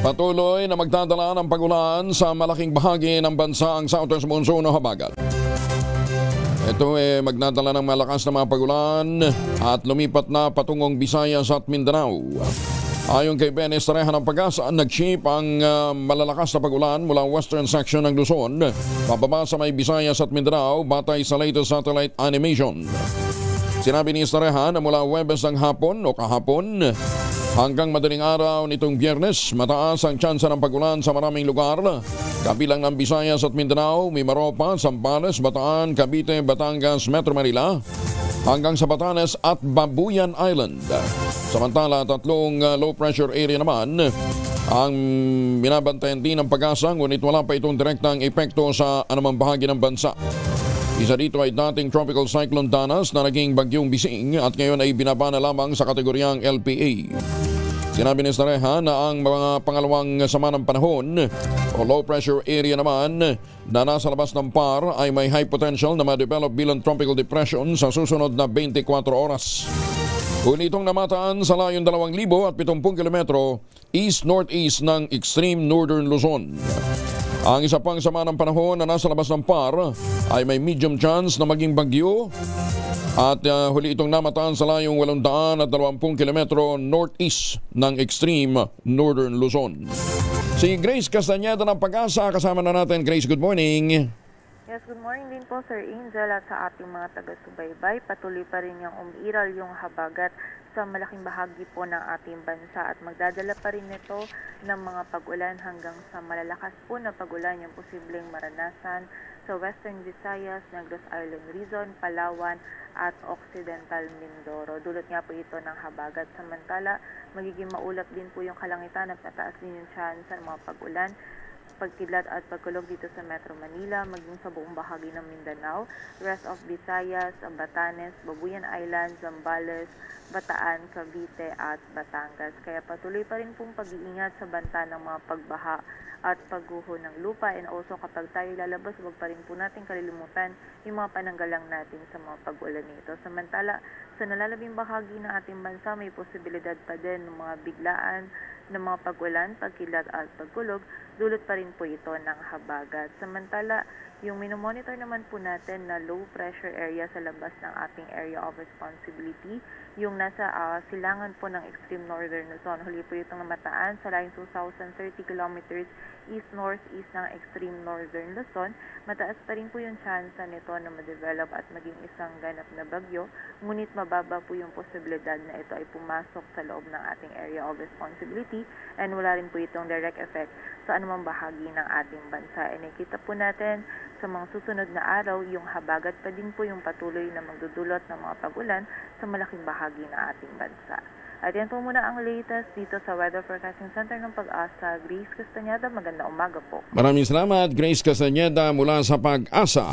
Patuloy na magdadala ng pagulan sa malaking bahagi ng bansa ang southwest monsoon o habagat. Ito magdadala ng malakas na mga pagulan at lumipat na patungong Visayas at Mindanao. Ayon kay Ben Estreja ng Pag-asa, nag-shape ang malalakas na pagulan mula western section ng Luzon, pababa sa may Visayas at Mindanao batay sa latest satellite animation. Sinabi ni Estreja na mula Huwebes ng hapon o kahapon hanggang madaling araw nitong Biyernes, mataas ang tsansa ng pagulan sa maraming lugar, kabilang ng Visayas at Mindanao, Mimaropa, Zambales, Bataan, Cavite, Batangas, Metro Manila, hanggang sa Batanes at Babuyan Island. Samantala, tatlong low pressure area naman ang binabantayan din ng Pag-asa, ngunit wala pa itong direktang epekto sa anumang bahagi ng bansa. Isa dito ay dating Tropical Cyclone Danas na naging bagyong Bising at ngayon ay binaba na lamang sa kategoryang LPA. Sinabi ni Estreja na ang mga pangalawang sama ng panahon o low pressure area naman na nasa labas ng PAR ay may high potential na ma-develop bilang tropical depression sa susunod na 24 oras. Huli itong namataan sa layong 2,070 kilometro east-northeast ng extreme northern Luzon. Ang isa pang sama ng panahon na nasa labas ng PAR ay may medium chance na maging bagyo at huli itong namataan sa layong 820 kilometro northeast ng extreme northern Luzon. Si Grace Castañeda ng Pag-asa, kasama na natin. Grace, good morning. Yes, good morning din po Sir Angel at sa ating mga taga-subaybay. Patuloy pa rin yung umiiral yung habagat sa malaking bahagi po ng ating bansa at magdadala pa rin ito ng mga pag-ulan hanggang sa malalakas po na pag-ulan yung posibleng maranasan sa Western Visayas, Negros Island Region, Palawan at Occidental Mindoro. Dulot nga po ito ng habagat. Samantala, magiging maulap din po yung kalangitan at mataas din yung chance ng mga pag-ulan, pagkidlat at pagkulog dito sa Metro Manila, maging sa buong bahagi ng Mindanao, rest of Visayas, Batanes, Babuyan Island, Zambales, Bataan, Cavite at Batangas. Kaya patuloy pa rin pong pag-iingat sa banta ng mga pagbaha at pagguho ng lupa, and also kapag tayo lalabas, huwag pa rin po natin kalilimutan yung mga pananggalang natin sa mga pag-ulan nito. Samantala, sa nalalabing bahagi ng ating bansa, may posibilidad pa din ng mga biglaan ng mga pag-ulan, pagkilat at pagkulog, dulot pa rin po ito ng habagat. Samantala, yung minomonitor naman po natin na low pressure area sa labas ng ating area of responsibility, yung nasa silangan po ng extreme northern Luzon. Huli po itong namataan sa line 2,030 kilometers east-northeast ng extreme northern Luzon. Mataas pa rin po yung chance nito na ma-develop at maging isang ganap na bagyo, ngunit mababa po yung posibilidad na ito ay pumasok sa loob ng ating area of responsibility, and wala rin po itong direct effect sa anumang bahagi ng ating bansa. E nakita po natin sa mga susunod na araw, yung habagat pa din po yung patuloy na magdudulot ng mga pag-ulan sa malaking bahagi ng ating bansa. At yan po muna ang latest dito sa Weather Forecasting Center ng Pag-asa. Grace Castañeda, magandang umaga po. Maraming salamat, Grace Castañeda mula sa Pag-asa.